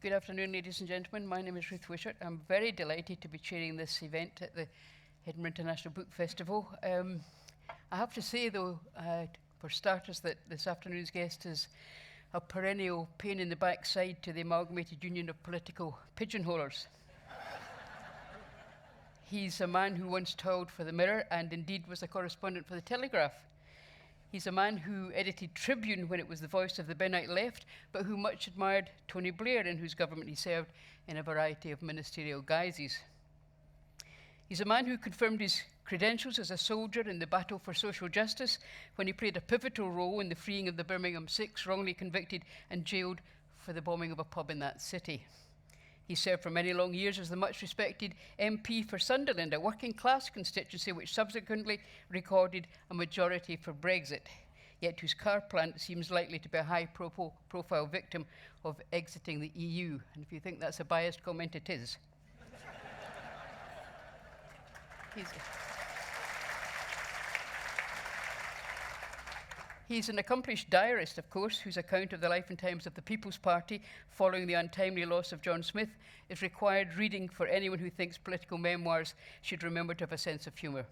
Good afternoon, ladies and gentlemen. My name is Ruth Wishart. I'm very delighted to be chairing this event at the Edinburgh International Book Festival. I have to say, though, for starters, that this afternoon's guest is a perennial pain in the backside to the Amalgamated Union of Political Pigeonholers. He's a man who once toiled for the Mirror and indeed was a correspondent for the Telegraph. He's a man who edited Tribune when it was the voice of the Bennite left, but who much admired Tony Blair, in whose government he served in a variety of ministerial guises. He's a man who confirmed his credentials as a soldier in the battle for social justice when he played a pivotal role in the freeing of the Birmingham Six, wrongly convicted and jailed for the bombing of a pub in that city. He served for many long years as the much-respected MP for Sunderland, a working-class constituency which subsequently recorded a majority for Brexit, yet whose car plant seems likely to be a high-profile victim of exiting the EU. And if you think that's a biased comment, it is. He's an accomplished diarist, of course, whose account of the life and times of the People's Party following the untimely loss of John Smith is required reading for anyone who thinks political memoirs should remember to have a sense of humour.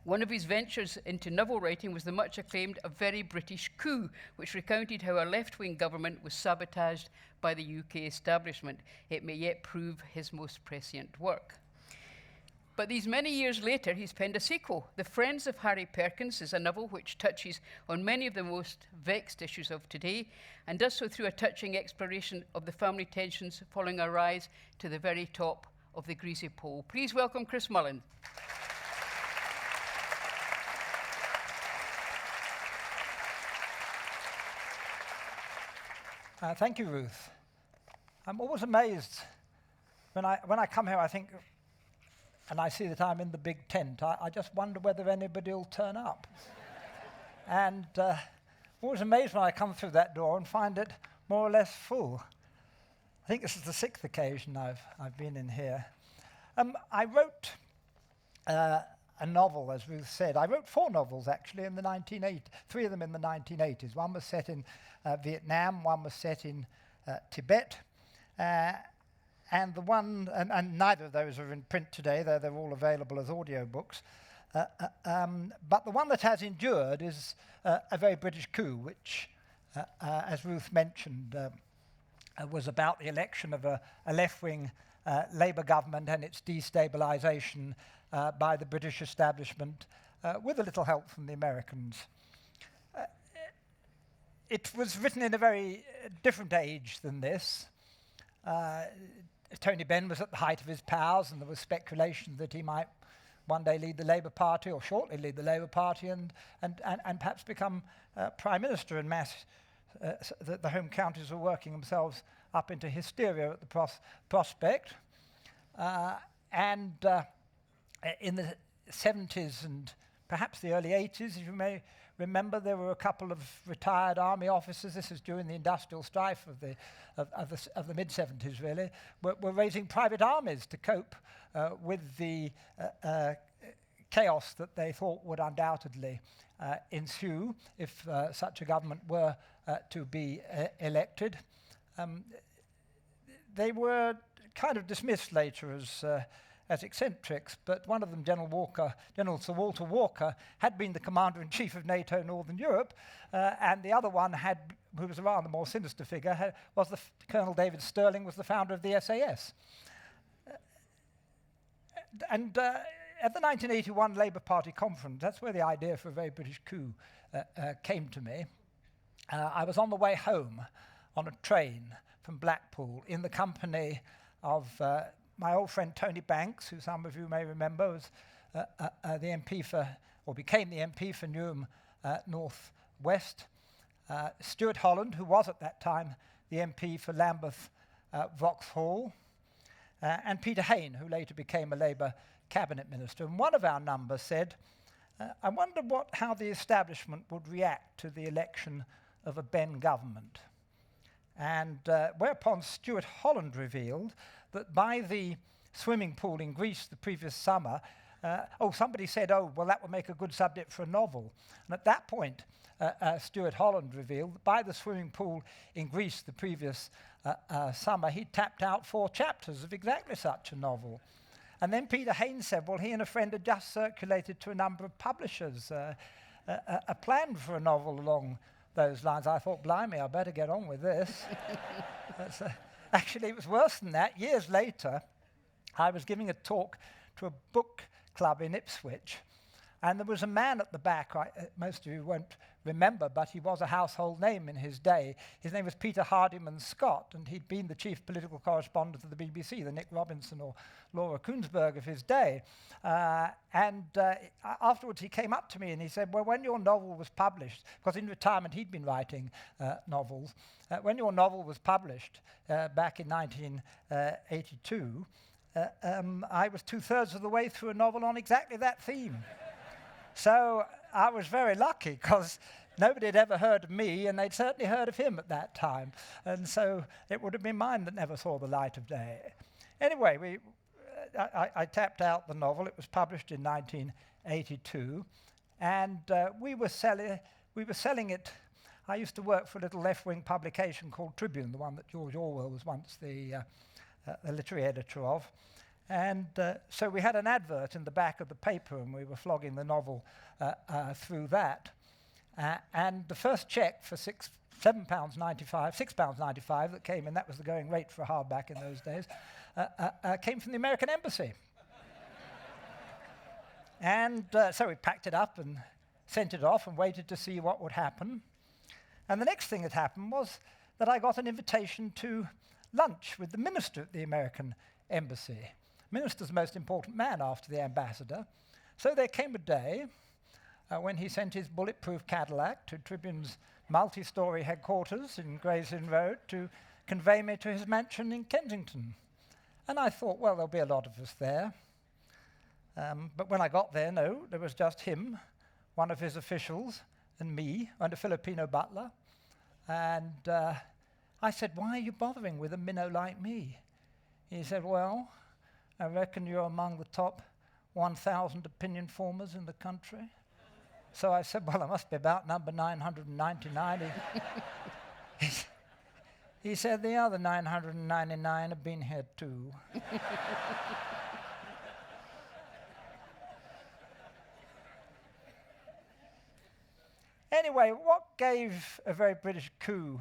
One of his ventures into novel writing was the much acclaimed A Very British Coup, which recounted how a left-wing government was sabotaged by the UK establishment. It may yet prove his most prescient work. But these many years later, he's penned a sequel. The Friends of Harry Perkins is a novel which touches on many of the most vexed issues of today and does so through a touching exploration of the family tensions following a rise to the very top of the greasy pole. Please welcome Chris Mullin. Thank you, Ruth. I'm always amazed when I come here, I think, and I see that I'm in the big tent. I just wonder whether anybody will turn up. And I'm always amazed when I come through that door and find it more or less full. I think this is the 6th occasion I've been in here. I wrote a novel, as Ruth said. I wrote 4 novels, actually, in the 1980s, 3 of them in the 1980s. One was set in Vietnam, one was set in Tibet, and neither of those are in print today, though they're all available as audiobooks. But the one that has endured is A Very British Coup, which, as Ruth mentioned, was about the election of a left-wing Labour government and its destabilisation by the British establishment, with a little help from the Americans. It was written in a very different age than this. Tony Benn was at the height of his powers, and there was speculation that he might one day lead the Labour Party, or shortly lead the Labour Party, and perhaps become Prime Minister in mass. The home counties were working themselves up into hysteria at the prospect. In the 70s and perhaps the early 80s, as you may remember, there were a couple of retired army officers. This is during the industrial strife of the mid-70s, really. Were raising private armies to cope with the chaos that they thought would undoubtedly ensue if such a government were to be elected. They were kind of dismissed later as eccentrics, but one of them, General Sir Walter Walker, had been the Commander-in-Chief of NATO Northern Europe, and the other one, who was a rather more sinister figure, was Colonel David Stirling, was the founder of the SAS. At the 1981 Labour Party conference, that's where the idea for A Very British Coup came to me. I was on the way home on a train from Blackpool in the company of my old friend Tony Banks, who some of you may remember was the MP became the MP for Newham North West, Stuart Holland, who was at that time the MP for Lambeth Vauxhall, and Peter Hain, who later became a Labour cabinet minister. And one of our numbers said, I wonder how the establishment would react to the election of a Benn government. And whereupon Stuart Holland revealed that by the swimming pool in Greece the previous summer, Somebody said, oh, well, that would make a good subject for a novel. And at that point, Stuart Holland revealed that by the swimming pool in Greece the previous summer, he tapped out 4 chapters of exactly such a novel. And then Peter Haynes said, well, he and a friend had just circulated to a number of publishers a plan for a novel along those lines. I thought, blimey, I better get on with this. Actually, it was worse than that. Years later, I was giving a talk to a book club in Ipswich, and there was a man at the back, most of you won't remember, but he was a household name in his day. His name was Peter Hardiman Scott, and he'd been the chief political correspondent of the BBC, the Nick Robinson or Laura Kuenssberg of his day. Afterwards he came up to me and he said, well, when your novel was published, because in retirement he'd been writing novels, when your novel was published back in 1982, I was 2/3 of the way through a novel on exactly that theme. So I was very lucky because nobody had ever heard of me, and they'd certainly heard of him at that time. And so it would have been mine that never saw the light of day. Anyway, I tapped out the novel. It was published in 1982, and we were selling it. I used to work for a little left-wing publication called Tribune, the one that George Orwell was once the literary editor of. And so we had an advert in the back of the paper, and we were flogging the novel through that. And the first cheque for £6.95 that came in, that was the going rate for a hardback in those days, came from the American Embassy. And so we packed it up and sent it off and waited to see what would happen. And the next thing that happened was that I got an invitation to lunch with the minister at the American Embassy. Minister's the most important man after the ambassador. So there came a day when he sent his bulletproof Cadillac to Tribune's multi-story headquarters in Gray's Inn Road to convey me to his mansion in Kensington. And I thought, well, there'll be a lot of us there. But when I got there, no, there was just him, one of his officials, and me, and a Filipino butler. And I said, why are you bothering with a minnow like me? He said, well, I reckon you're among the top 1,000 opinion formers in the country. So I said, well, I must be about number 999. He said, the other 999 have been here too. Anyway, what gave A Very British Coup?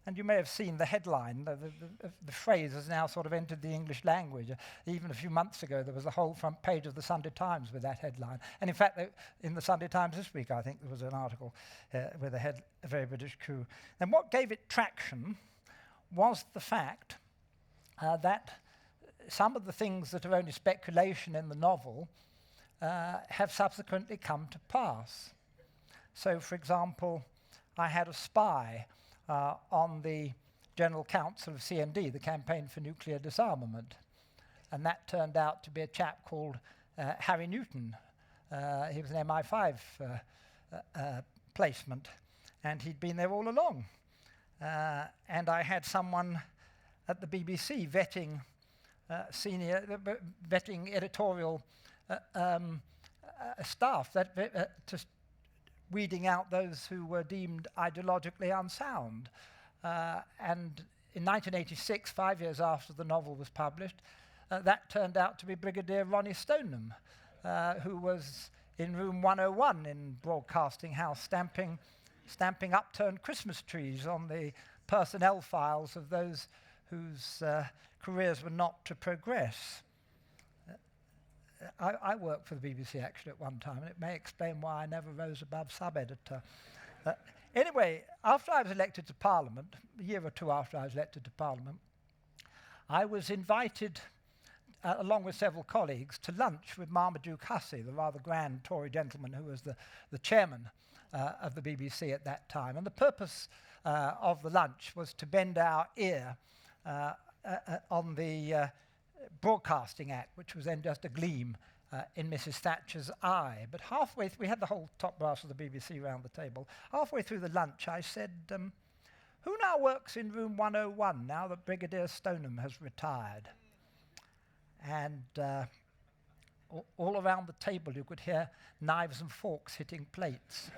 And you may have seen the headline. The phrase has now sort of entered the English language. Even a few months ago, there was a whole front page of the Sunday Times with that headline. And in fact, in the Sunday Times this week, I think there was an article with A Very British Coup. And what gave it traction was the fact that some of the things that are only speculation in the novel have subsequently come to pass. So, for example, I had a spy on the General Council of CND, the Campaign for Nuclear Disarmament. And that turned out to be a chap called Harry Newton. He was an MI5 placement, and he'd been there all along. And I had someone at the BBC vetting vetting editorial staff, weeding out those who were deemed ideologically unsound. And in 1986, 5 years after the novel was published, that turned out to be Brigadier Ronnie Stoneham, who was in room 101 in Broadcasting House, stamping upturned Christmas trees on the personnel files of those whose careers were not to progress. I worked for the BBC actually at one time, and it may explain why I never rose above sub-editor. Anyway, after I was elected to Parliament, a year or two after I was elected to Parliament, I was invited, along with several colleagues, to lunch with Marmaduke Hussey, the rather grand Tory gentleman who was the chairman of the BBC at that time. And the purpose of the lunch was to bend our ear on the Broadcasting Act, which was then just a gleam in Mrs. Thatcher's eye. But halfway we had the whole top brass of the BBC round the table. Halfway through the lunch, I said, who now works in room 101 now that Brigadier Stoneham has retired? And all around the table you could hear knives and forks hitting plates.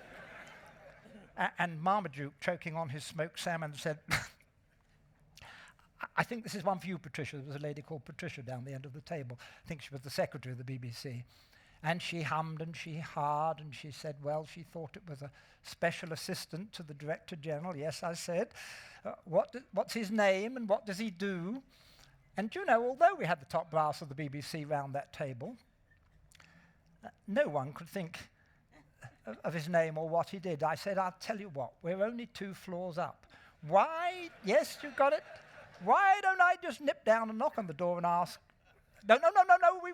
And Marmaduke, choking on his smoked salmon, said, I think this is one for you, Patricia. There was a lady called Patricia down the end of the table. I think she was the secretary of the BBC. And she hummed and she ha'd and she said, well, she thought it was a special assistant to the Director General. Yes, I said. What's his name and what does he do? And you know, although we had the top brass of the BBC round that table, no one could think of his name or what he did. I said, I'll tell you what, we're only 2 floors up. Why? Yes, you got it. Why don't I just nip down and knock on the door and ask? No, we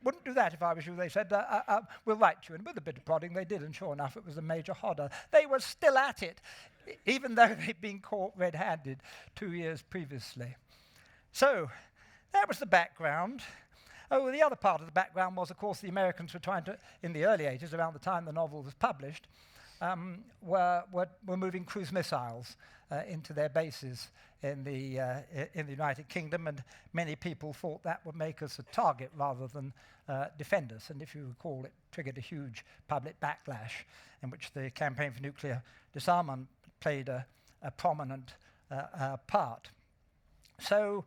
wouldn't do that if I was you, they said. We'll write to you. And with a bit of prodding, they did, and sure enough, it was a major hodder. They were still at it, even though they'd been caught red-handed 2 years previously. So that was the background. Oh, the other part of the background was, of course, the Americans were trying to, in the early 80s, around the time the novel was published, were moving cruise missiles into their bases in the United Kingdom, and many people thought that would make us a target rather than defend us. And if you recall, it triggered a huge public backlash in which the campaign for nuclear disarmament played a prominent part. So,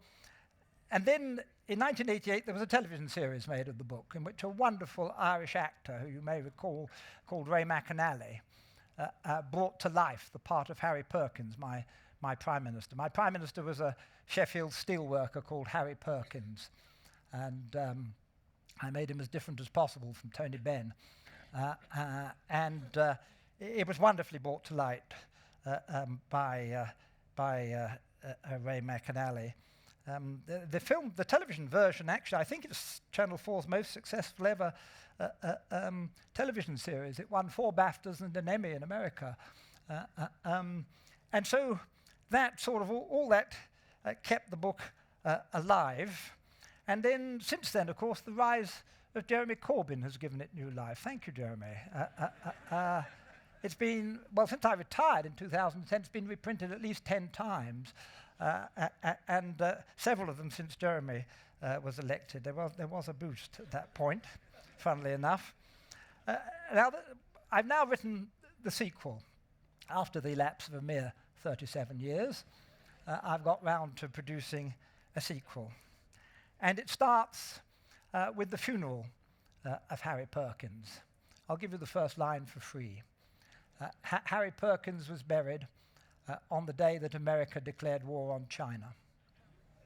and then in 1988 there was a television series made of the book in which a wonderful Irish actor, who you may recall, called Ray McAnally, brought to life the part of Harry Perkins, my Prime Minister. My Prime Minister was a Sheffield steelworker called Harry Perkins, and I made him as different as possible from Tony Benn. It was wonderfully brought to light by Ray McAnally. The television version, actually, I think it's Channel 4's most successful ever television series. It won 4 BAFTAs and an Emmy in America. And so that sort of, all that kept the book alive. And then, since then, of course, the rise of Jeremy Corbyn has given it new life. Thank you, Jeremy. It's been, well, since I retired in 2010, it's been reprinted at least 10 times. And several of them since Jeremy was elected. There was a boost at that point, funnily enough. I've now written the sequel. After the lapse of a mere 37 years, I've got round to producing a sequel. And it starts with the funeral of Harry Perkins. I'll give you the first line for free. Harry Perkins was buried on the day that America declared war on China.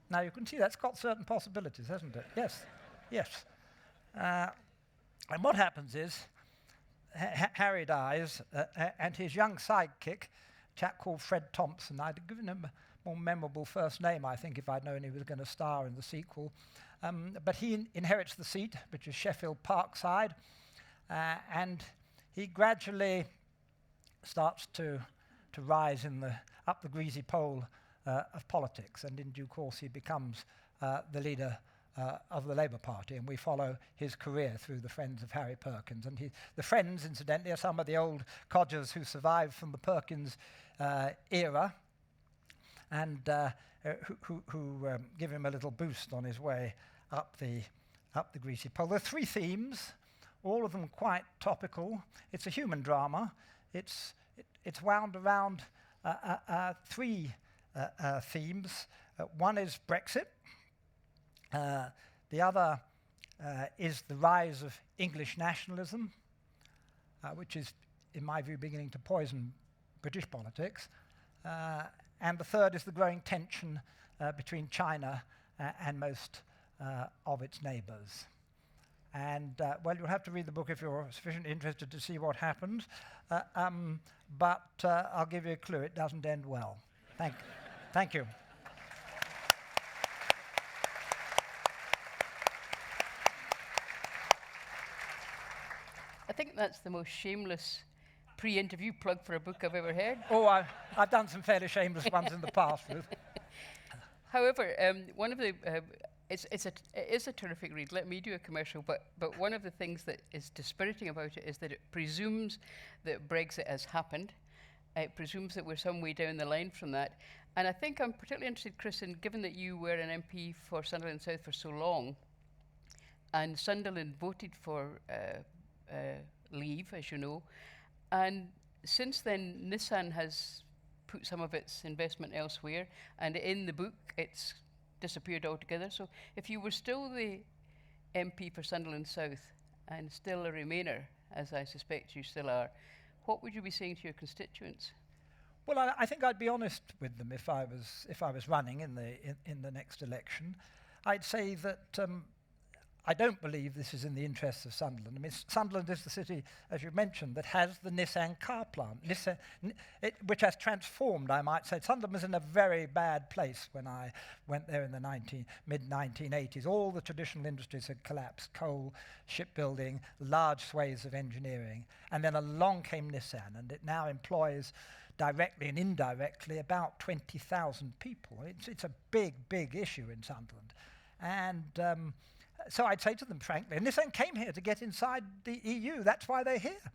Now you can see that's got certain possibilities, hasn't it? Yes, yes. And what happens is, Harry dies, and his young sidekick, a chap called Fred Thompson, I'd have given him a more memorable first name, I think, if I'd known he was going to star in the sequel. But he inherits the seat, which is Sheffield Parkside, and he gradually starts to rise up the greasy pole of politics, and in due course he becomes the leader of the Labour Party, and we follow his career through the Friends of Harry Perkins. And the Friends, incidentally, are some of the old codgers who survived from the Perkins era, and who give him a little boost on his way up the greasy pole. There are 3 themes, all of them quite topical. It's a human drama. It's wound around 3 themes. One is Brexit. The other is the rise of English nationalism, which is, in my view, beginning to poison British politics. And the third is the growing tension between China and most of its neighbours. And, well, you'll have to read the book if you're sufficiently interested to see what happens. But I'll give you a clue. It doesn't end well. Thank you. I think that's the most shameless pre-interview plug for a book I've ever heard. Oh, I've done some fairly shameless ones in the past, Ruth. However, one of the it is a terrific read. Let me do a commercial, but one of the things that is dispiriting about it is that it presumes that Brexit has happened. It presumes that we're some way down the line from that. And I think I'm particularly interested, Chris, in given that you were an MP for Sunderland South for so long, and Sunderland voted for leave, as you know. And since then, Nissan has put some of its investment elsewhere, and in the book, it's disappeared altogether. So if you were still the MP for Sunderland South and still a Remainer, as I suspect you still are, what would you be saying to your constituents? Well, I think I'd be honest with them if I was running in the next election. I'd say that I don't believe this is in the interests of Sunderland. I mean, Sunderland is the city, as you mentioned, that has the Nissan car plant, which has transformed, I might say. Sunderland was in a very bad place when I went there in the mid-1980s. All the traditional industries had collapsed: coal, shipbuilding, large swathes of engineering. And then along came Nissan, and it now employs directly and indirectly about 20,000 people. It's a big, big issue in Sunderland. And so I'd say to them, frankly, and Nissan came here to get inside the EU. That's why they're here.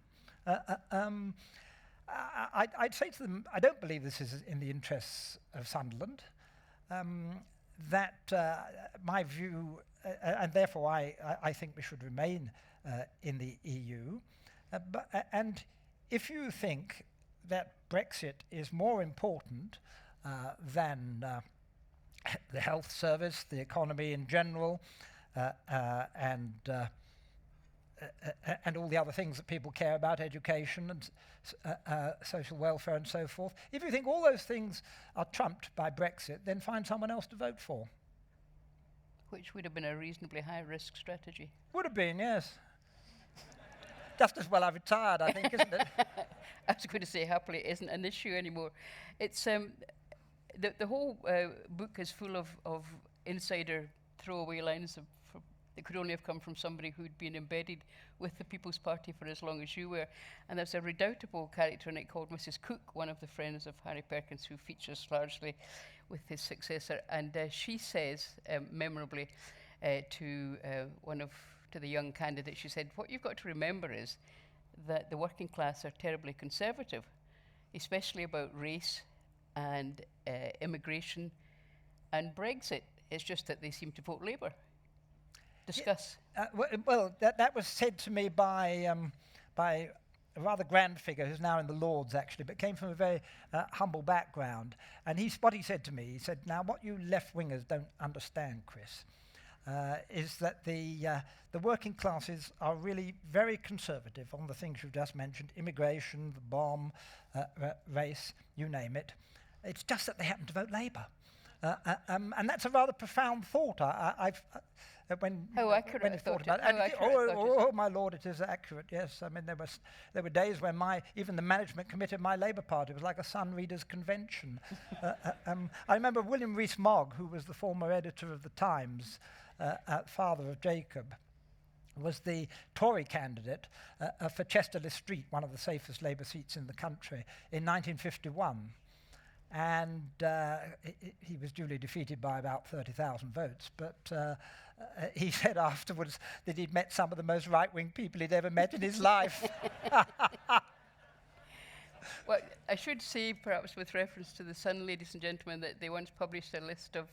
I'd say to them, I don't believe this is in the interests of Sunderland. My view, and therefore I think we should remain in the EU. And if you think that Brexit is more important than the health service, the economy in general, and all the other things that people care about, education and social welfare and so forth. If you think all those things are trumped by Brexit, then find someone else to vote for. Which would have been a reasonably high-risk strategy. Would have been, yes. Just as well I retired, I think, isn't it? I was going to say, happily, it isn't an issue anymore. It's the whole book is full of insider throwaway lines that could only have come from somebody who'd been embedded with the People's Party for as long as you were. And there's a redoubtable character in it called Mrs. Cook, one of the friends of Harry Perkins, who features largely with his successor. And she says, memorably, to the young candidate, she said, "What you've got to remember is that the working class are terribly conservative, especially about race and immigration and Brexit. It's just that they seem to vote Labour." Discuss. That was said to me by a rather grand figure who's now in the Lords, actually, but came from a very humble background. And what he said to me, he said, "Now, what you left-wingers don't understand, Chris, is that the working classes are really very conservative on the things you've just mentioned: immigration, the bomb, race, you name it. It's just that they happen to vote Labour." And that's a rather profound thought. How accurate when I thought about it. Oh, my Lord, it is accurate, yes. I mean, there were days when even the management committee of my Labour Party was like a Sun Readers' convention. I remember William Rees-Mogg, who was the former editor of The Times, father of Jacob, was the Tory candidate for Chesterley Street, one of the safest Labour seats in the country, in 1951. And he was duly defeated by about 30,000 votes. But he said afterwards that he'd met some of the most right-wing people he'd ever met in his life. Well, I should say, perhaps with reference to The Sun, ladies and gentlemen, that they once published a list of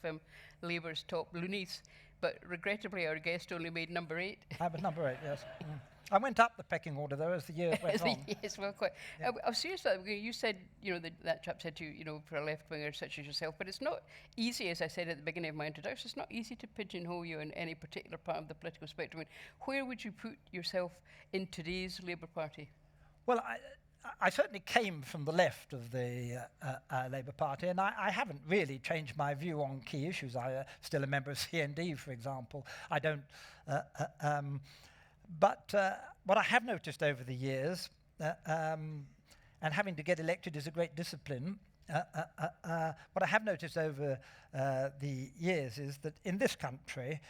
Labour's top loonies, but regrettably our guest only made number 8. I was number 8, yes. I went up the pecking order, though, as the years went on. Yes, well, quite. Yeah. I was serious about that. You said, that chap said to you, for a left-winger such as yourself, but it's not easy, as I said at the beginning of my introduction, it's not easy to pigeonhole you in any particular part of the political spectrum. I mean, where would you put yourself in today's Labour Party? Well, I certainly came from the left of the Labour Party, and I haven't really changed my view on key issues. I'm still a member of CND, for example. I don't... But what I have noticed over the years, and having to get elected is a great discipline, what I have noticed over the years is that in this country,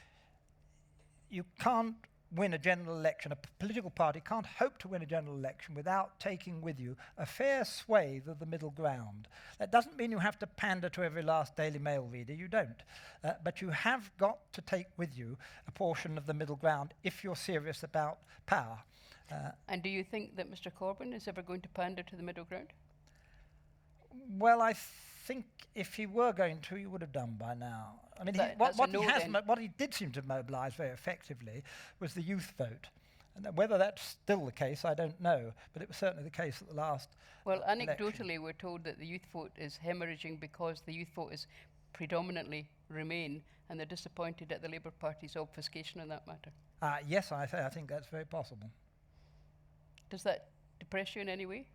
you can't win a general election, a political party can't hope to win a general election without taking with you a fair swathe of the middle ground. That doesn't mean you have to pander to every last Daily Mail reader, you don't. But you have got to take with you a portion of the middle ground if you're serious about power. And do you think that Mr. Corbyn is ever going to pander to the middle ground? Well, I think if he were going to, he would have done by now. I mean, That's a no then. what he did seem to mobilise very effectively was the youth vote. And whether that's still the case, I don't know, but it was certainly the case at the last Well, election. anecdotally, we're told that the youth vote is hemorrhaging because the youth vote is predominantly Remain, and they're disappointed at the Labour Party's obfuscation on that matter. Yes, I think that's very possible. Does that depress you in any way?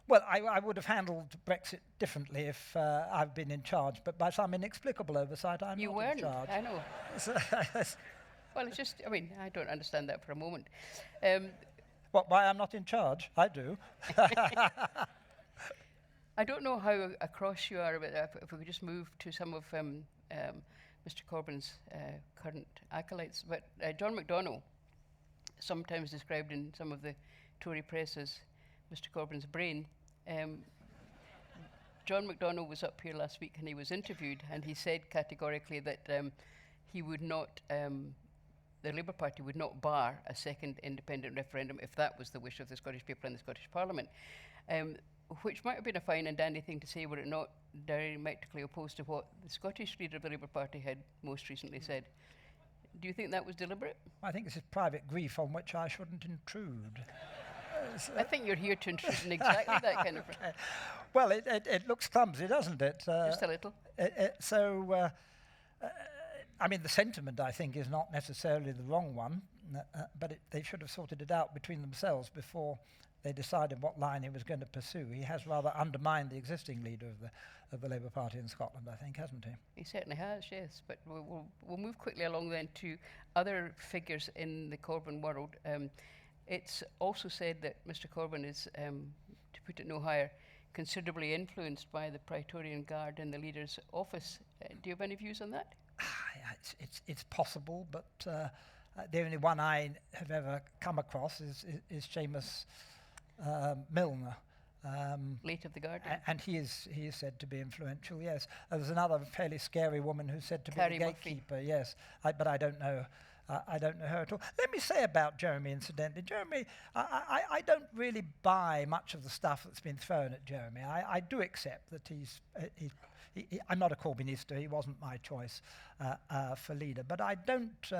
Well, I would have handled Brexit differently if I've been in charge, but by some inexplicable oversight, I'm You not weren't, in charge. I know. So, Well, it's just, I mean, I don't understand that for a moment. why I'm not in charge? I do. I don't know how across you are, but if we could just move to some of Mr. Corbyn's current acolytes. But John McDonnell, sometimes described in some of the Tory press as Mr. Corbyn's brain. John McDonnell was up here last week and he was interviewed, and he said categorically that he would not, the Labour Party would not bar a second independent referendum if that was the wish of the Scottish people and the Scottish Parliament. Which might have been a fine and dandy thing to say were it not diametrically opposed to what the Scottish leader of the Labour Party had most recently said. Do you think that was deliberate? I think this is private grief on which I shouldn't intrude. I think you're here to intrude in exactly that kind of... Okay. Well, it looks clumsy, doesn't it? Just a little. I mean, the sentiment, I think, is not necessarily the wrong one, but they should have sorted it out between themselves before they decided what line he was going to pursue. He has rather undermined the existing leader of the Labour Party in Scotland, I think, hasn't he? He certainly has, yes. But we'll move quickly along then to other figures in the Corbyn world. It's also said that Mr. Corbyn is, to put it no higher, considerably influenced by the Praetorian Guard in the leader's office. Do you have any views on that? It's possible, but the only one I have ever come across is Seamus Milner. Late of the Guard. And he is said to be influential, yes. There's another fairly scary woman who's said to be the gatekeeper, yes. But I don't know. I don't know her at all. Let me say about Jeremy, incidentally. Jeremy, I don't really buy much of the stuff that's been thrown at Jeremy. I do accept that I'm not a Corbynista. He wasn't my choice for leader. But I don't...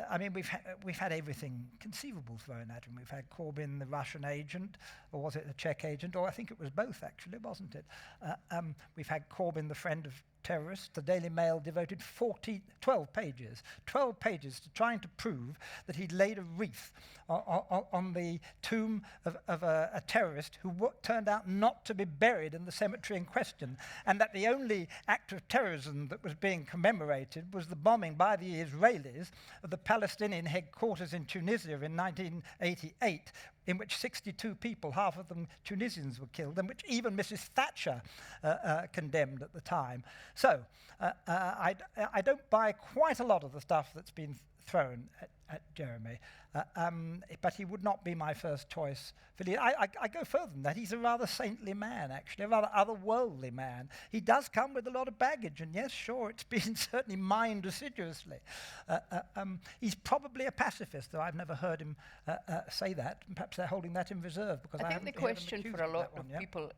I mean, we've had everything conceivable thrown at him. We've had Corbyn, the Russian agent, or was it the Czech agent? Or I think it was both, actually, wasn't it? We've had Corbyn, the friend of terrorists. The Daily Mail devoted 12 pages to trying to prove that he'd laid a wreath on the tomb of a terrorist who turned out not to be buried in the cemetery in question, and that the only act of terrorism that was being commemorated was the bombing by the Israelis of the Palestinian headquarters in Tunisia in 1988, in which 62 people, half of them Tunisians, were killed, and which even Mrs. Thatcher condemned at the time. So I don't buy quite a lot of the stuff that's been thrown at Jeremy, but he would not be my first choice for leader. I go further than that. He's a rather saintly man, actually, a rather otherworldly man. He does come with a lot of baggage, and yes, sure, it's been certainly mined assiduously. He's probably a pacifist, though I've never heard him say that, and perhaps they're holding that in reserve, because I think the question for a lot of people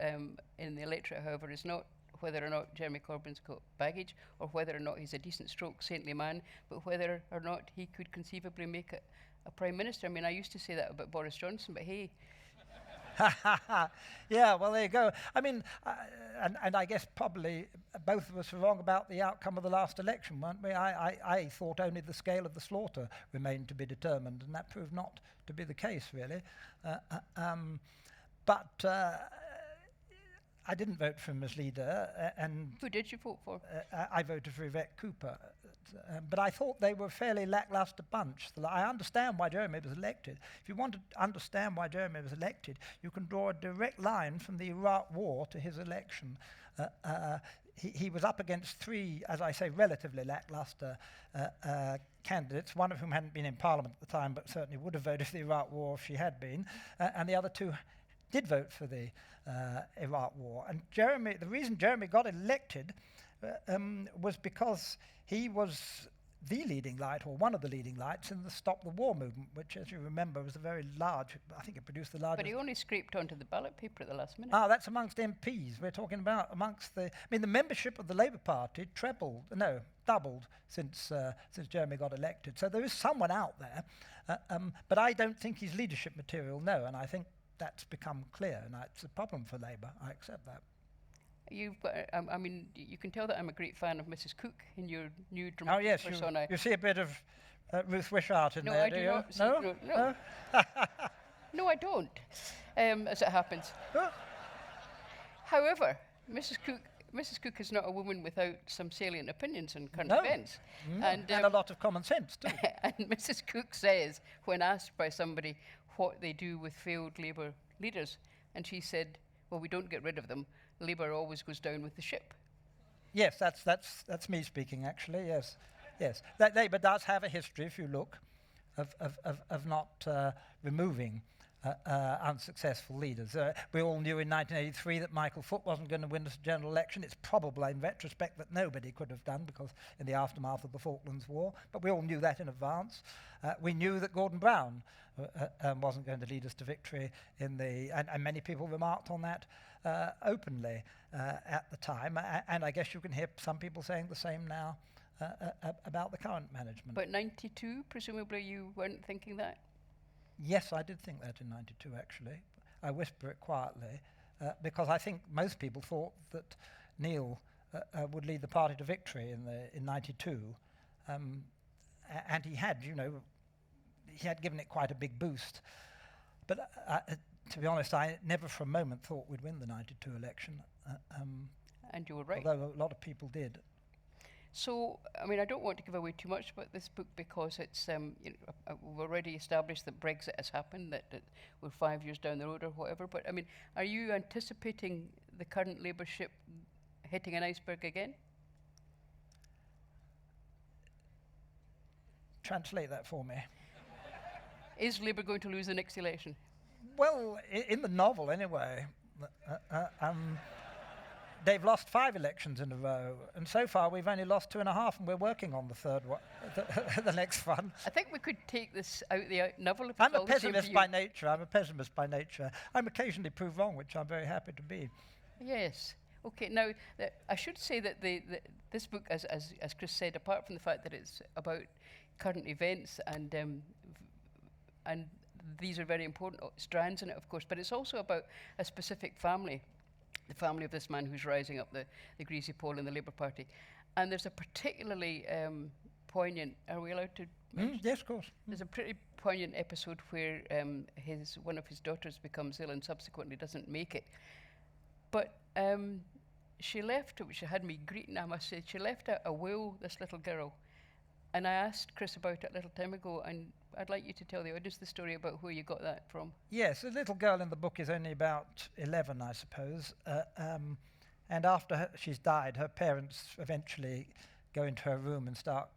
in the electorate, however, is not whether or not Jeremy Corbyn's got baggage, or whether or not he's a decent stroke saintly man, but whether or not he could conceivably make a prime minister. I mean, I used to say that about Boris Johnson, but hey. Yeah, well, there you go. I mean, and I guess probably both of us were wrong about the outcome of the last election, weren't we? I thought only the scale of the slaughter remained to be determined, and that proved not to be the case, really. But I didn't vote for him as leader. And who did you vote for? I voted for Yvette Cooper. But I thought they were a fairly lacklustre bunch. I understand why Jeremy was elected. If you want to understand why Jeremy was elected, you can draw a direct line from the Iraq War to his election. He was up against three, as I say, relatively lacklustre candidates, one of whom hadn't been in Parliament at the time, but certainly would have voted for the Iraq War if she had been, and the other two did vote for the Iraq War. And the reason Jeremy got elected was because he was the leading light, or one of the leading lights, in the Stop the War movement, which, as you remember, was a very large, I think it produced the largest... But he only scraped onto the ballot paper at the last minute. Ah, that's amongst MPs. We're talking about amongst the... I mean, the membership of the Labour Party doubled since Jeremy got elected. So there is someone out there, but I don't think he's leadership material, no, and I think that's become clear, and it's a problem for Labour. I accept that. You've got, I mean, you can tell that I'm a great fan of Mrs. Cook in your new dramatic persona. You see a bit of Ruth Wishart in there, I do not. No. No, I don't, as it happens. However, Mrs. Cook is not a woman without some salient opinions on current events. And a lot of common sense, too. And Mrs. Cook says, when asked by somebody what they do with failed Labour leaders, and she said, well, we don't get rid of them. Labour always goes down with the ship. Yes, that's me speaking, actually, yes. That Labour does have a history, if you look, of not removing unsuccessful leaders. We all knew in 1983 that Michael Foot wasn't going to win the general election. It's probable, in retrospect, that nobody could have done, because in the aftermath of the Falklands War, but we all knew that in advance. We knew that Gordon Brown wasn't going to lead us to victory and many people remarked on that openly at the time, and I guess you can hear some people saying the same now about the current management. But 92, presumably you weren't thinking that? Yes, I did think that in 92, actually. I whisper it quietly, because I think most people thought that Neil would lead the party to victory in 92, and he had, he had given it quite a big boost. But to be honest, I never for a moment thought we'd win the 92 election. And you were right. Although a lot of people did. So, I mean, I don't want to give away too much about this book, because it's, we've already established that Brexit has happened, that we're 5 years down the road or whatever. But, I mean, are you anticipating the current Labour ship hitting an iceberg again? Translate that for me. Is Labour going to lose the next election? Well, in the novel, anyway. They've lost 5 elections in a row, and so far we've only lost 2.5, and we're working on the third one, the next one. I think we could take this out the novel. I'm a pessimist by nature. I'm occasionally proved wrong, which I'm very happy to be. Yes. Okay. Now, I should say that this book, as Chris said, apart from the fact that it's about current events and these are very important strands in it, of course, but it's also about a specific family. The family of this man who's rising up the greasy pole in the Labour Party. And there's a particularly poignant, are we allowed to mention? Yes, of course. There's a pretty poignant episode where one of his daughters becomes ill and subsequently doesn't make it. But she left, which had me greeting, I must say, she left a will, this little girl. And I asked Chris about it a little time ago, and I'd like you to tell the audience the story about where you got that from. Yes, the little girl in the book is only about 11, I suppose. And after she's died, her parents eventually go into her room and start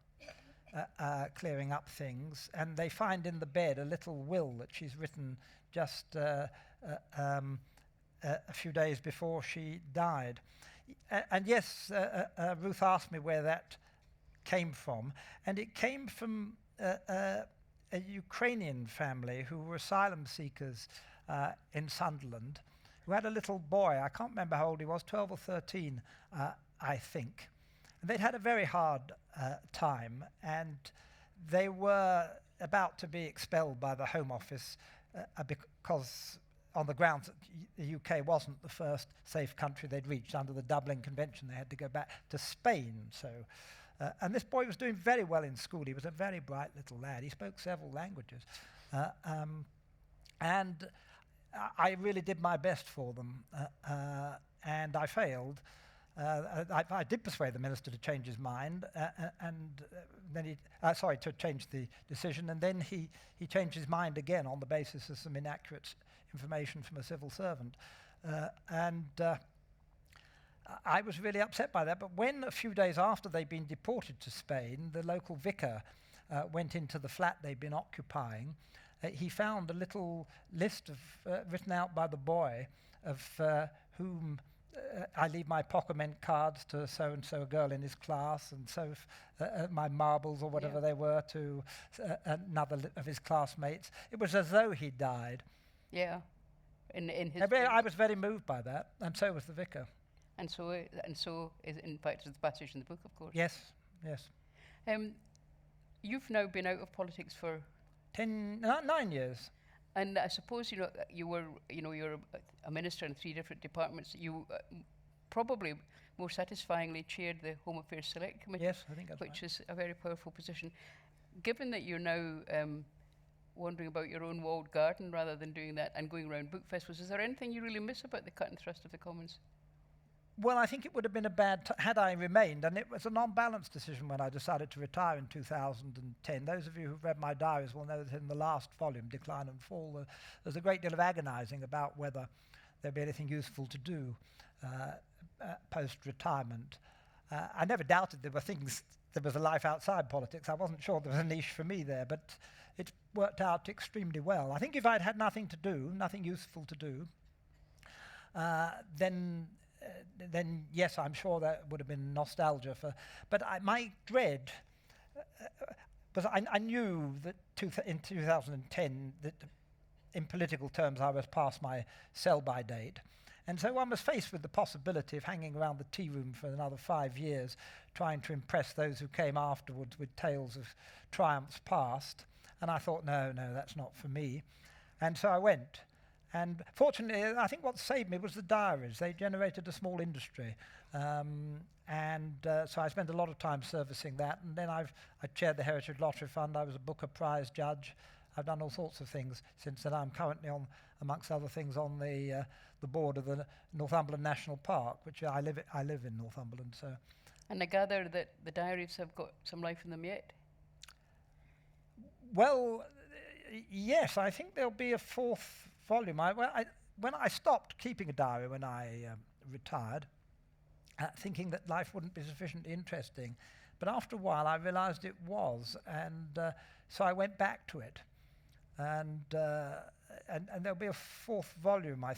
clearing up things. And they find in the bed a little will that she's written just a few days before she died. And yes, Ruth asked me where that came from. And it came from a Ukrainian family who were asylum seekers in Sunderland, who had a little boy. I can't remember how old he was, 12 or 13, I think. And they'd had a very hard time, and they were about to be expelled by the Home Office because on the grounds that the UK wasn't the first safe country they'd reached. Under the Dublin Convention, they had to go back to Spain. And this boy was doing very well in school. He was a very bright little lad. He spoke several languages. And I really did my best for them. And I failed. I did persuade the minister to change his mind, and then to change the decision. And then he changed his mind again on the basis of some inaccurate information from a civil servant. I was really upset by that, but when a few days after they'd been deported to Spain, the local vicar went into the flat they'd been occupying, he found a little list of written out by the boy of whom I leave my pocket cards to so-and-so a girl in his class, and my marbles or whatever they were to another of his classmates. It was as though he died. Yeah. In his I was very moved by that, and so was the vicar. And so is in fact the passage in the book, of course. Yes. You've now been out of politics for 9 years. And I suppose you're a minister in 3 different departments. You probably more satisfyingly chaired the Home Affairs Select Committee. Yes, I think that's which is a very powerful position. Given that you're now wandering about your own walled garden rather than doing that and going around book festivals, is there anything you really miss about the cut and thrust of the Commons? Well, I think it would have been had I remained, and it was a non-balanced decision when I decided to retire in 2010. Those of you who've read my diaries will know that in the last volume, Decline and Fall, there's a great deal of agonizing about whether there'd be anything useful to do post-retirement. I never doubted there was a life outside politics. I wasn't sure there was a niche for me there, but it worked out extremely well. I think if I'd had nothing to do, nothing useful to do, then yes, I'm sure that would have been nostalgia for. But my dread was I knew that in 2010 that in political terms I was past my sell-by date, and so one was faced with the possibility of hanging around the tea room for another 5 years, trying to impress those who came afterwards with tales of triumphs past. And I thought, no, that's not for me, and so I went. And fortunately, I think what saved me was the diaries. They generated a small industry. So I spent a lot of time servicing that. And then I chaired the Heritage Lottery Fund. I was a Booker Prize judge. I've done all sorts of things since then. I'm currently amongst other things, on the board of the Northumberland National Park, which I live in Northumberland. So. And I gather that the diaries have got some life in them yet? Well, yes, I think there'll be a 4th volume. When I stopped keeping a diary when I retired, thinking that life wouldn't be sufficiently interesting, but after a while I realized it was, and so I went back to it, and there'll be a 4th volume. I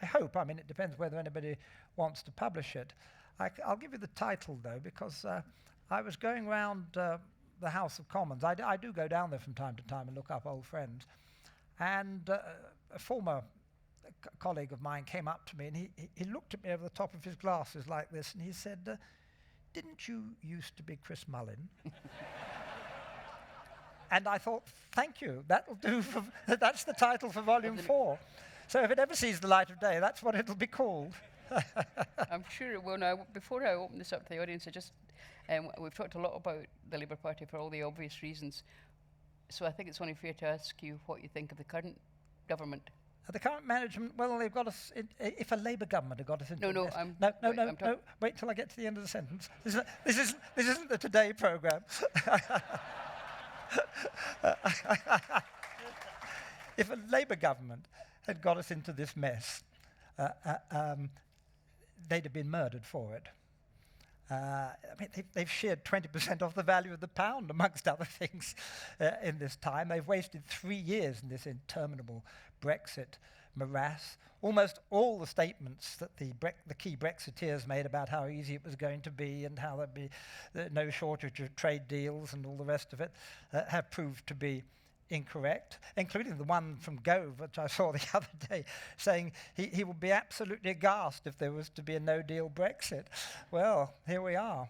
hope. I mean, it depends whether anybody wants to publish it. I'll give you the title though, because I was going round the House of Commons. I do go down there from time to time and look up old friends. And a former colleague of mine came up to me, and he looked at me over the top of his glasses like this, and he said, "Didn't you used to be Chris Mullin?" And I thought, thank you, that'll do. That's the title for volume 4. So if it ever sees the light of day, that's what it'll be called. I'm sure it will. Now, before I open this up to the audience, we've talked a lot about the Labour Party for all the obvious reasons. So I think it's only fair to ask you what you think of the current government. The current management, well, they've got us. If a Labour government had got us into No. No. Wait till I get to the end of the sentence. This isn't the Today programme. If a Labour government had got us into this mess, they'd have been murdered for it. They've sheared 20% off the value of the pound, amongst other things, in this time. They've wasted 3 years in this interminable Brexit morass. Almost all the statements that the key Brexiteers made about how easy it was going to be and how there'd be no shortage of trade deals and all the rest of it have proved to be incorrect, including the one from Gove, which I saw the other day, saying he would be absolutely aghast if there was to be a no-deal Brexit. Well, here we are.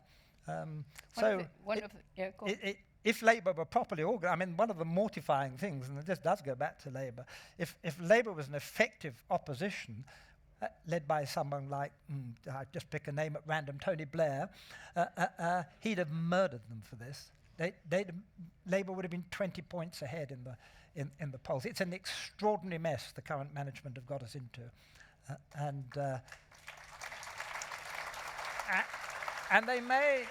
If Labour were properly organised, I mean, one of the mortifying things, and this does go back to Labour, if Labour was an effective opposition, led by someone like, I just pick a name at random, Tony Blair, he'd have murdered them for this. Labour would have been 20 points ahead in the polls. It's an extraordinary mess the current management have got us into, and they may.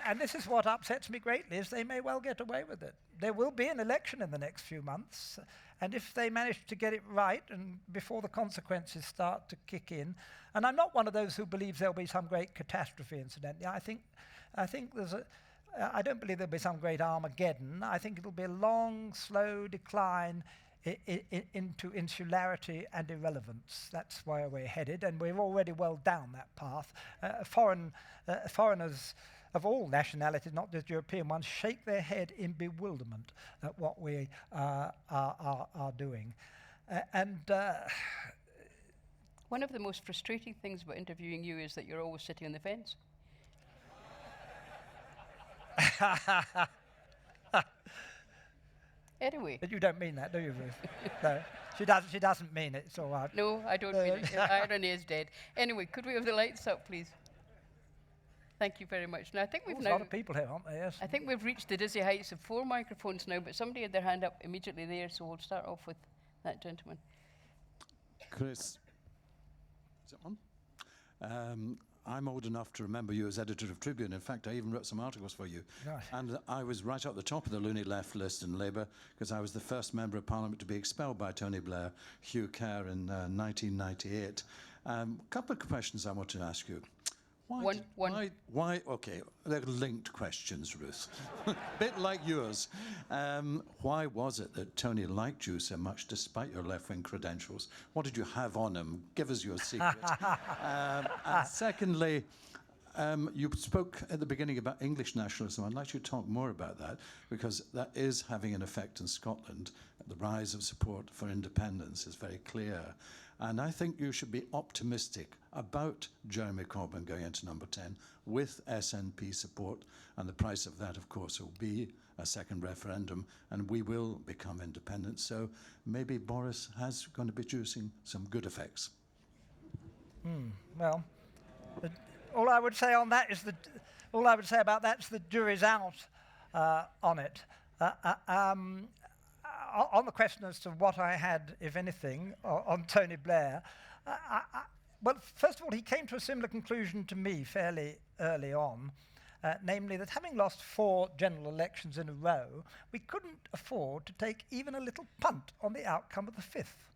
And this is what upsets me greatly: is they may well get away with it. There will be an election in the next few months, and if they manage to get it right, and before the consequences start to kick in, and I'm not one of those who believes there'll be some great catastrophe. Incidentally, I think there's a. I don't believe there'll be some great Armageddon. I think it'll be a long, slow decline into insularity and irrelevance. That's where we're headed, and we're already well down that path. Foreigners of all nationalities, not just European ones, shake their head in bewilderment at what we are doing. One of the most frustrating things about interviewing you is that you're always sitting on the fence. Anyway. But you don't mean that, do you, Ruth? No, she doesn't mean it, it's all right. No, I don't mean it. Irony is dead. Anyway, could we have the lights up, please? Thank you very much. Now, I think There's a lot of people here, aren't there? Yes. I think we've reached the dizzy heights of 4 microphones now, but somebody had their hand up immediately there, so we'll start off with that gentleman. Chris, is that on? I'm old enough to remember you as editor of Tribune. In fact, I even wrote some articles for you. Right. And I was right at the top of the loony left list in Labour because I was the first member of Parliament to be expelled by Tony Blair, Hugh Kerr in 1998. A couple of questions I want to ask you. Why? Okay, they're linked questions, Ruth. Bit like yours. Why was it that Tony liked you so much despite your left-wing credentials? What did you have on him? Give us your secret. And secondly, you spoke at the beginning about English nationalism. I'd like you to talk more about that because that is having an effect in Scotland. The rise of support for independence is very clear. And I think you should be optimistic about Jeremy Corbyn going into number 10 with SNP support. And the price of that, of course, will be a second referendum, and we will become independent. So maybe Boris has going to be producing some good effects. Well, all I would say on that is all I would say about that is the jury's out on it. On the question as to what I had, if anything, on Tony Blair, well, first of all, he came to a similar conclusion to me fairly early on, namely that having lost 4 general elections in a row, we couldn't afford to take even a little punt on the outcome of the 5th.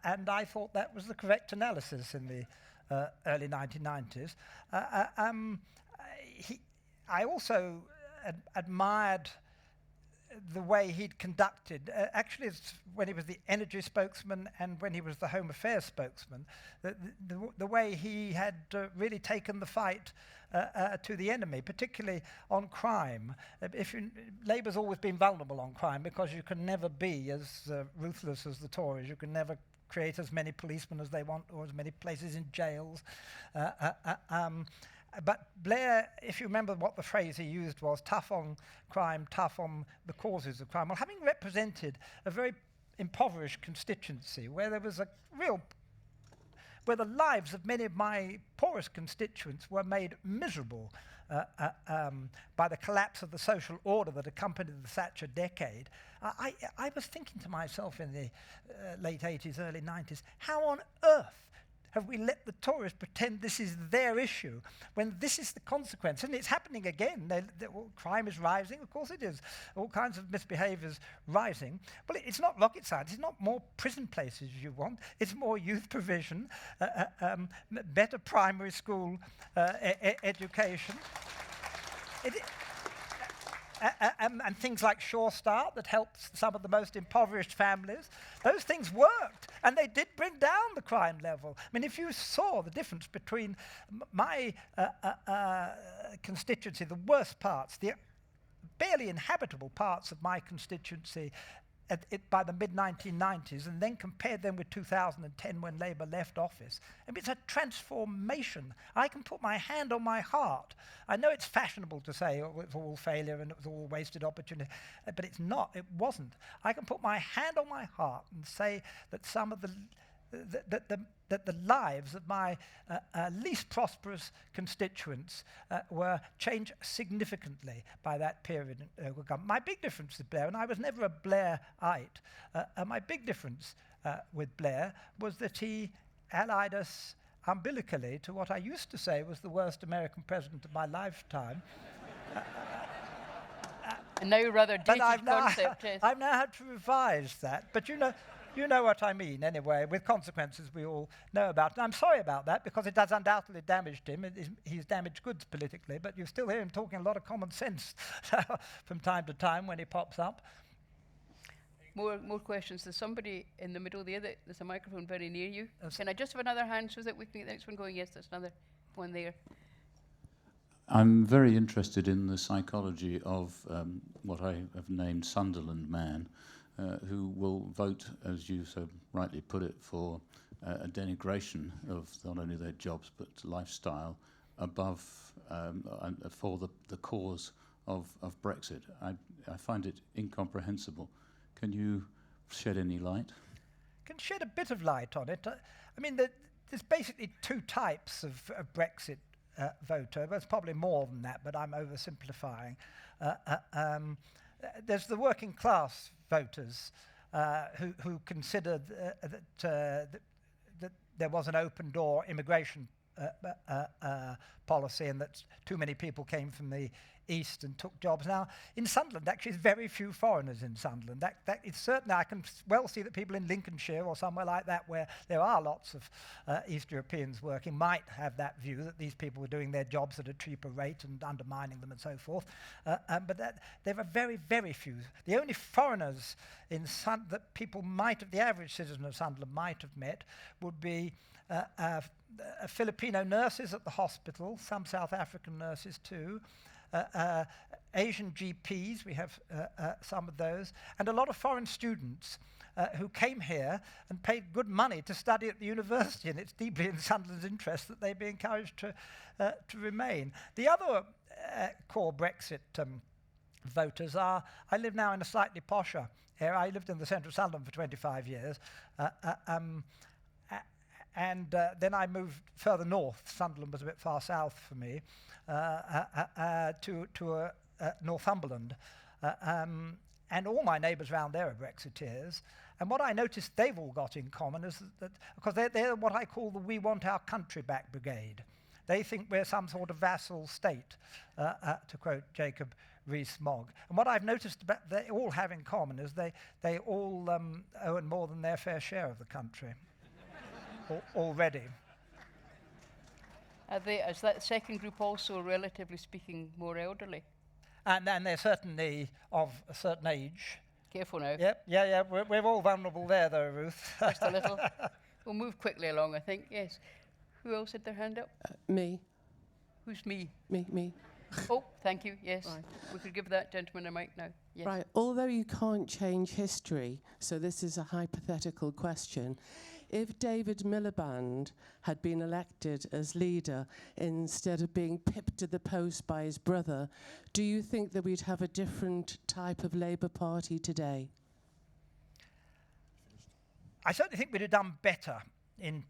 And I thought that was the correct analysis in the early 1990s. I also admired the way he'd conducted, actually when he was the energy spokesman and when he was the home affairs spokesman, the way he had really taken the fight to the enemy, particularly on crime. Labour's always been vulnerable on crime because you can never be as ruthless as the Tories. You can never create as many policemen as they want or as many places in jails. But Blair, if you remember what the phrase he used was, tough on crime, tough on the causes of crime. Well, having represented a very impoverished constituency where there was where the lives of many of my poorest constituents were made miserable by the collapse of the social order that accompanied the Thatcher decade, I was thinking to myself in the late 80s, early 90s, how on earth have we let the Tories pretend this is their issue when this is the consequence? And it's happening again. Crime is rising. Of course it is. All kinds of misbehaviours rising. Well, it's not rocket science. It's not more prison places you want. It's more youth provision, better primary school education. And things like Sure Start that helps some of the most impoverished families. Those things worked, and they did bring down the crime level. I mean, if you saw the difference between my constituency, the worst parts, the barely inhabitable parts of my constituency by the mid-1990s, and then compared them with 2010 when Labour left office. I mean, it's a transformation. I can put my hand on my heart. I know it's fashionable to say it was all failure and it was all wasted opportunity, but it's not. It wasn't. I can put my hand on my heart and say that some of the lives of my least prosperous constituents were changed significantly by that period. My big difference with Blair, and I was never a Blairite, my big difference with Blair was that he allied us umbilically to what I used to say was the worst American president of my lifetime. And now rather dated concept. I've now had to revise that, but you know what I mean, anyway, with consequences we all know about. And I'm sorry about that, because it has undoubtedly damaged him. He's damaged goods politically, but you still hear him talking a lot of common sense from time to time when he pops up. More questions. There's somebody in the middle there. There's a microphone very near you. Yes. Can I just have another hand so that we can get the next one going? Yes, there's another one there. I'm very interested in the psychology of what I have named Sunderland man, who will vote, as you so rightly put it, for a denigration of not only their jobs but lifestyle above for the cause of Brexit. I find it incomprehensible. Can you shed any light? Can shed a bit of light on it. I mean, there's basically two types of Brexit voter. There's probably more than that, but I'm oversimplifying. There's the working class voters who considered that there was an open door immigration policy and that too many people came from the east and took jobs. Now, in Sunderland, actually, there's very few foreigners in Sunderland. That is certainly, I can well see that people in Lincolnshire or somewhere like that, where there are lots of East Europeans working, might have that view that these people were doing their jobs at a cheaper rate and undermining them and so forth. But there are very, very few. The only foreigners in that people might have, the average citizen of Sunderland might have met, would be Filipino nurses at the hospital, some South African nurses too, Asian GPs, we have some of those, and a lot of foreign students who came here and paid good money to study at the university, and it's deeply in Sunderland's interest that they be encouraged to remain. The other core Brexit voters are, I live now in a slightly posher area. I lived in the centre of Sunderland for 25 years, and then I moved further north. Sunderland was a bit far south for me, to Northumberland. And all my neighbours around there are Brexiteers. And what I noticed they've all got in common is that because they're what I call the We Want Our Country Back Brigade. They think we're some sort of vassal state, to quote Jacob Rees-Mogg. And what I've noticed about they all have in common is they all own more than their fair share of the country already. Is that second group also, relatively speaking, more elderly? And they're certainly of a certain age. Careful now. Yep, yeah. We're all vulnerable there, though, Ruth. Just a little. We'll move quickly along, I think. Yes. Who else had their hand up? Me. Who's me? Me. Oh, thank you. Yes. Right. We could give that gentleman a mic now. Yes. Right. Although you can't change history, so this is a hypothetical question. If David Miliband had been elected as leader instead of being pipped to the post by his brother, do you think that we'd have a different type of Labour Party today? I certainly think we'd have done better in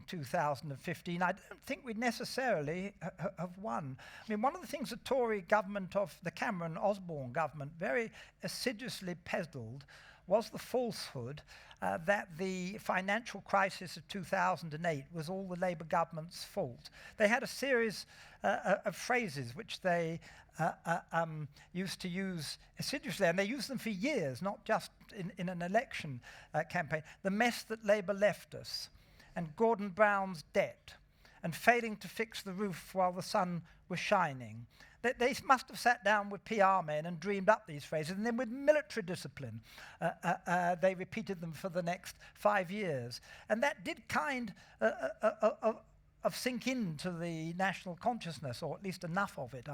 2015. I don't think we'd necessarily have won. I mean, one of the things the Tory government of the Cameron-Osborne government very assiduously peddled was the falsehood that the financial crisis of 2008 was all the Labour government's fault. They had a series of phrases which they used to use assiduously, and they used them for years, not just in an election campaign. The mess that Labour left us, and Gordon Brown's debt, and failing to fix the roof while the sun was shining. They must have sat down with PR men and dreamed up these phrases, and then with military discipline, they repeated them for the next 5 years. And that did kind of sink into the national consciousness, or at least enough of it,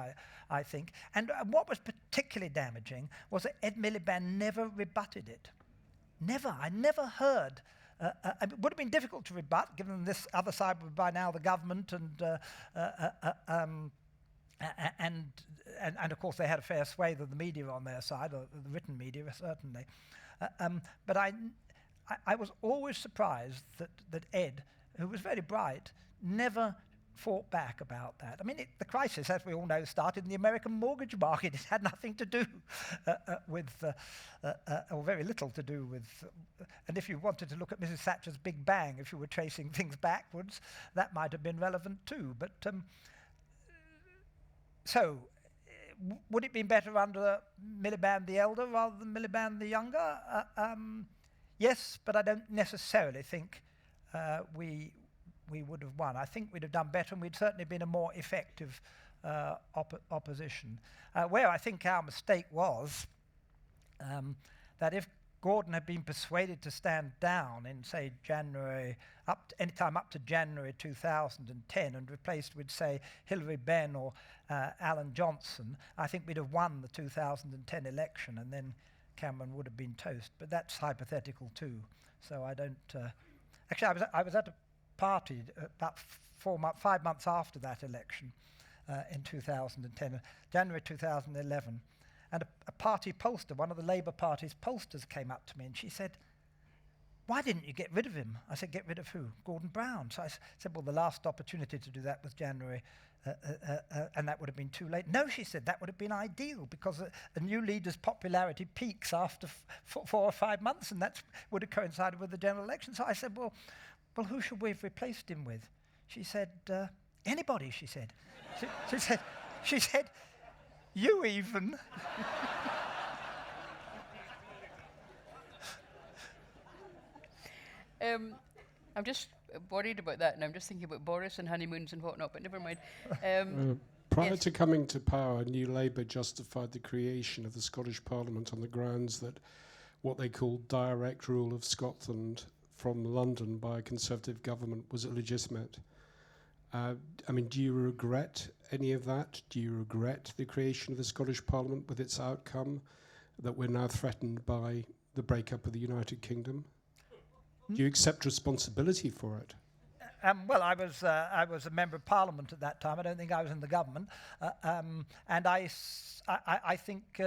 I think. And what was particularly damaging was that Ed Miliband never rebutted it. Never. I never heard. It would have been difficult to rebut, given this other side was by now the government, and of course they had a fair swathe of the media on their side, or the written media certainly. But I was always surprised that Ed, who was very bright, never fought back about that. I mean, the crisis, as we all know, started in the American mortgage market. It had nothing to do with, or very little to do with, and if you wanted to look at Mrs. Thatcher's Big Bang, if you were tracing things backwards, that might have been relevant too. But so, would it be better under Miliband the elder rather than Miliband the younger? Yes, but I don't necessarily think we would have won. I think we'd have done better, and we'd certainly been a more effective opposition. Where I think our mistake was that if Gordon had been persuaded to stand down in, say, any time up to January 2010 and replaced with, say, Hilary Benn or Alan Johnson, I think we'd have won the 2010 election, and then Cameron would have been toast. But that's hypothetical too. So I don't. Actually, I was at a party about 5 months after that election in 2010, January 2011. And a party pollster, one of the Labour Party's pollsters, came up to me and she said, "Why didn't you get rid of him?" I said, "Get rid of who?" "Gordon Brown." So I said, "Well, the last opportunity to do that was January, and that would have been too late." "No," she said, "that would have been ideal because a new leader's popularity peaks after 4 or 5 months, and that would have coincided with the general election." So I said, well, who should we have replaced him with?" She said, "Anybody," she said. She said, "You even." I'm just worried about that, and I'm just thinking about Boris and honeymoons and whatnot, but never mind. Prior yes. to coming to power, New Labour justified the creation of the Scottish Parliament on the grounds that what they called direct rule of Scotland from London by a Conservative government was illegitimate. Do you regret any of that? Do you regret the creation of the Scottish Parliament with its outcome, that we're now threatened by the breakup of the United Kingdom? Do you accept responsibility for it? Well, I was a member of Parliament at that time. I don't think I was in the government, and I think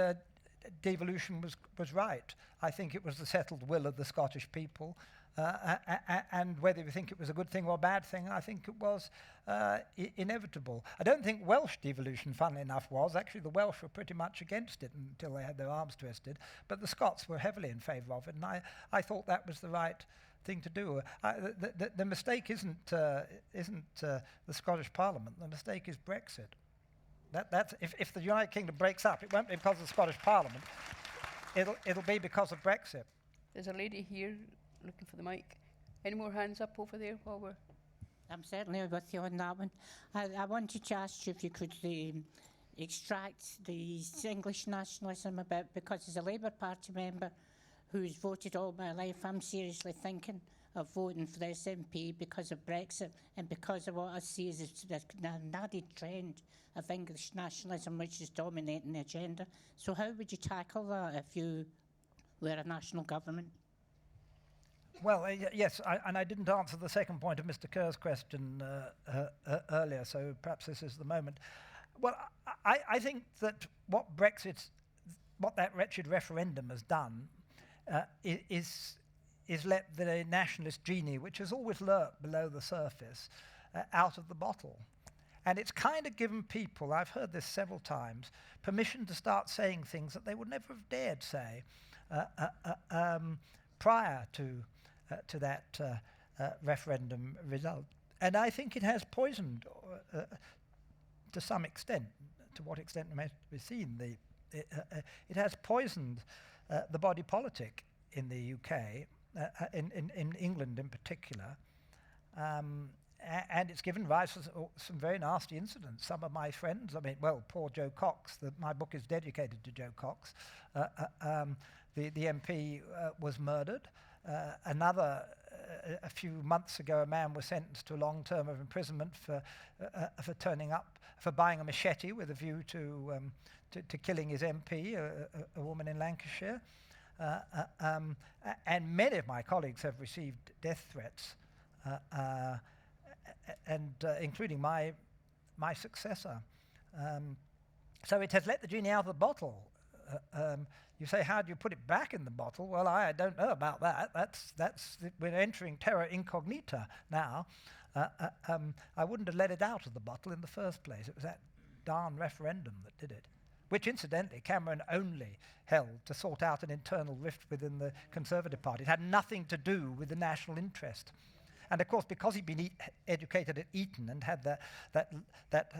devolution was right. I think it was the settled will of the Scottish people. And whether you think it was a good thing or a bad thing, I think it was inevitable. I don't think Welsh devolution, funnily enough, was. Actually, the Welsh were pretty much against it until they had their arms twisted. But the Scots were heavily in favour of it, and I thought that was the right thing to do. The mistake isn't the Scottish Parliament. The mistake is Brexit. That's if the United Kingdom breaks up, it won't be because of the Scottish Parliament. It'll be because of Brexit. There's a lady here looking for the mic. Any more hands up over there while we're... I'm certainly with you on that one. I wanted to ask you if you could extract the English nationalism a bit, because as a Labour Party member who's voted all my life, I'm seriously thinking of voting for the SNP because of Brexit and because of what I see as an added trend of English nationalism which is dominating the agenda. So how would you tackle that if you were a national government? Well, yes, and I didn't answer the second point of Mr. Kerr's question earlier, so perhaps this is the moment. Well, I think that what that wretched referendum has done is let the nationalist genie, which has always lurked below the surface, out of the bottle. And it's kind of given people, I've heard this several times, permission to start saying things that they would never have dared say prior to that referendum result. And I think it has poisoned, to some extent, to what extent remains to be seen, it has poisoned the body politic in the UK, in England in particular, and it's given rise to some very nasty incidents. Some of my friends, poor Joe Cox, my book is dedicated to Joe Cox, the MP was murdered. A few months ago, a man was sentenced to a long term of imprisonment for buying a machete with a view to killing his MP, a woman in Lancashire. And many of my colleagues have received death threats, including my successor. So it has let the genie out of the bottle. You say, how do you put it back in the bottle? Well, I don't know about that. We're entering terra incognita now. I wouldn't have let it out of the bottle in the first place. It was that darn referendum that did it, which incidentally Cameron only held to sort out an internal rift within the Conservative Party. It had nothing to do with the national interest. And of course, because he'd been educated at Eton and had that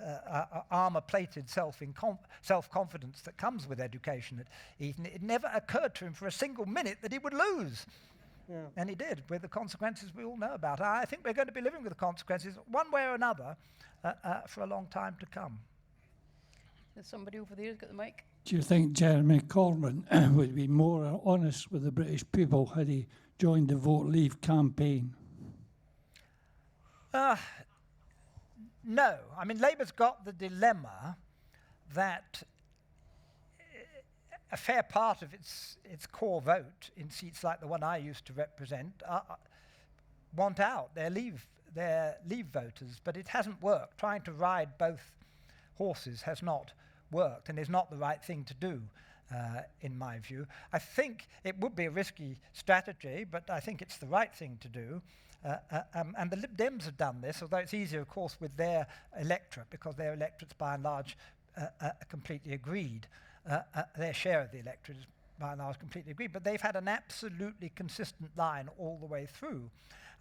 armour-plated self-confidence that comes with education at Eton, it never occurred to him for a single minute that he would lose. Yeah. And he did, with the consequences we all know about. I think we're going to be living with the consequences, one way or another, for a long time to come. There's somebody over there who's got the mic. Do you think Jeremy Corbyn would be more honest with the British people had he joined the Vote Leave campaign? No. I mean, Labour's got the dilemma that a fair part of its core vote in seats like the one I used to represent want out. They're leave voters, but it hasn't worked. Trying to ride both horses has not worked and is not the right thing to do, in my view. I think it would be a risky strategy, but I think it's the right thing to do. And the Lib Dems have done this, although it's easier, of course, with their electorate, because their electorate's by and large completely agreed. Their share of the electorate is by and large completely agreed, but they've had an absolutely consistent line all the way through.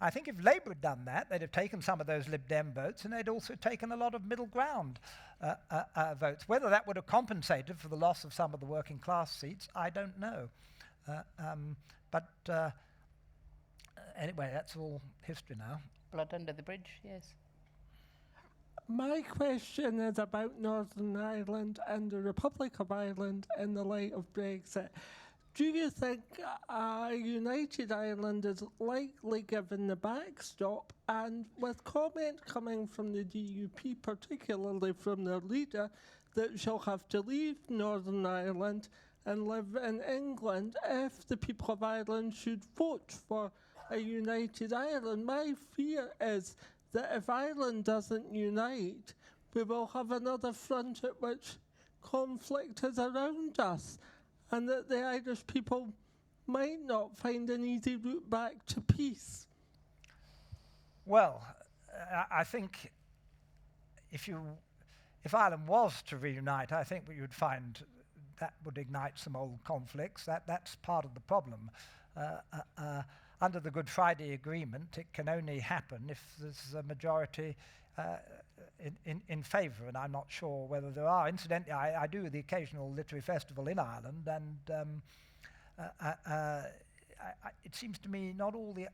I think if Labour had done that, they'd have taken some of those Lib Dem votes, and they'd also taken a lot of middle ground votes. Whether that would have compensated for the loss of some of the working class seats, I don't know. Anyway, that's all history now. Blood under the bridge, yes. My question is about Northern Ireland and the Republic of Ireland in the light of Brexit. Do you think a united Ireland is likely given the backstop? And with comment coming from the DUP, particularly from their leader, that she'll have to leave Northern Ireland and live in England if the people of Ireland should vote for a united Ireland, my fear is that if Ireland doesn't unite, we will have another front at which conflict is around us, and that the Irish people might not find an easy route back to peace. Well, I think if Ireland was to reunite, I think what you'd find that would ignite some old conflicts. That's part of the problem. Under the Good Friday Agreement, it can only happen if there's a majority in favour, and I'm not sure whether there are. Incidentally, I do the occasional literary festival in Ireland, and it seems to me not all the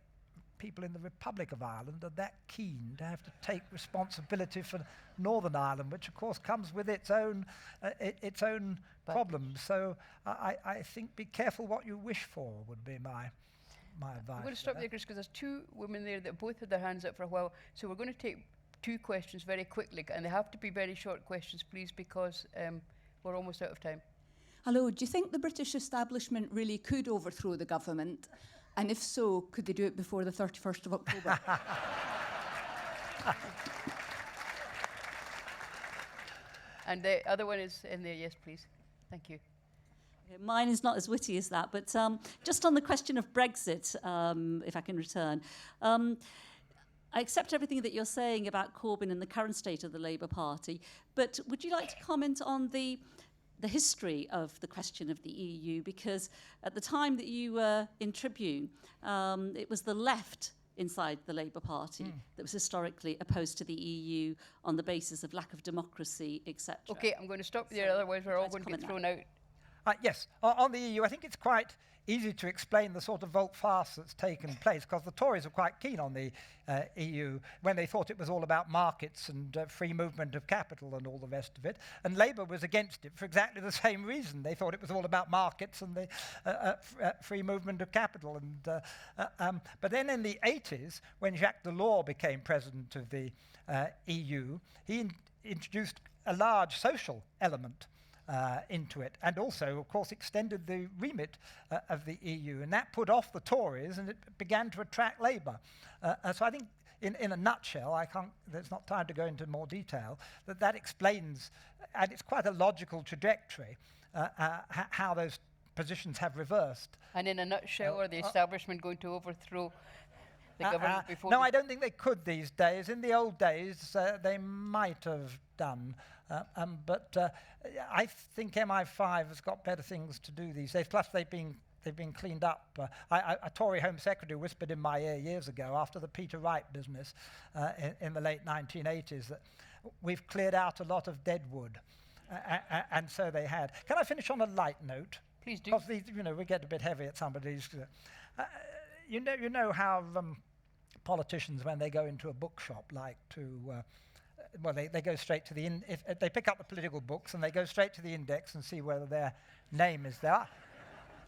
people in the Republic of Ireland are that keen to have to take responsibility for Northern Ireland, which of course comes with its own problems. So I think be careful what you wish for would be my advice. I'm going to stop there, Chris, because there's two women there that both had their hands up for a while. So we're going to take two questions very quickly, and they have to be very short questions, please, because we're almost out of time. Hello, do you think the British establishment really could overthrow the government? And if so, could they do it before the 31st of October? And the other one is in there, yes, please. Thank you. Mine is not as witty as that, but just on the question of Brexit, if I can return. I accept everything that you're saying about Corbyn and the current state of the Labour Party, but would you like to comment on the history of the question of the EU? Because at the time that you were in Tribune, it was the left inside the Labour Party that was historically opposed to the EU on the basis of lack of democracy, etc. Okay, I'm going to stop there, otherwise we're all going to get thrown out. Yes, on the EU, I think it's quite easy to explain the sort of volte-face that's taken place, because the Tories were quite keen on the EU when they thought it was all about markets and free movement of capital and all the rest of it, and Labour was against it for exactly the same reason. They thought it was all about markets and the free movement of capital. And but then in the 80s, when Jacques Delors became president of the EU, he introduced a large social element into it, and also, of course, extended the remit of the EU, and that put off the Tories, and it began to attract Labour. So I think, in a nutshell, there's not time to go into more detail, that explains, and it's quite a logical trajectory, how those positions have reversed. And in a nutshell, are the establishment going to overthrow the government before? No, I don't think they could these days. In the old days, they might have done. But I think MI5 has got better things to do these days. Plus, they've been cleaned up. A Tory Home Secretary whispered in my ear years ago, after the Peter Wright business in the late 1980s, that we've cleared out a lot of dead wood. And so they had. Can I finish on a light note? Please do. Because we get a bit heavy at some of these. You know how politicians, when they go into a bookshop, like to well, they go straight to the if they pick up the political books and they go straight to the index and see whether their name is there.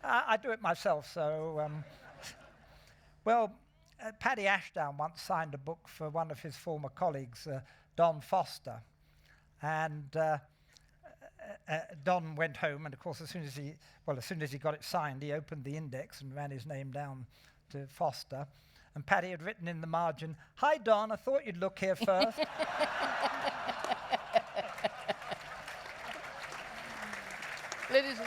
I do it myself, so well, Paddy Ashdown once signed a book for one of his former colleagues, Don Foster, and Don went home, and of course, as soon as he got it signed, he opened the index and ran his name down to Foster. And Paddy had written in the margin, "Hi Don, I thought you'd look here first." Ladies,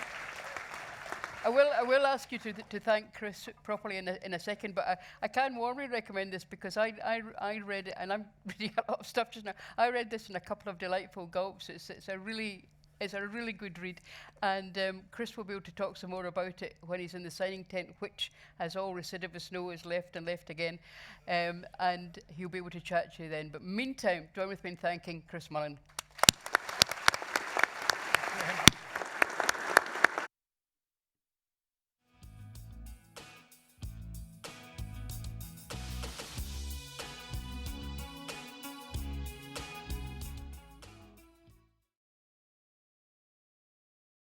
I will ask you to thank Chris properly in a second, but I can warmly recommend this because I read it, and I'm reading a lot of stuff just now. I read this in a couple of delightful gulps. It's a really good read, and Chris will be able to talk some more about it when he's in the signing tent, which, as all recidivists know, is left and left again, and he'll be able to chat to you then. But meantime, join with me in thanking Chris Mullin.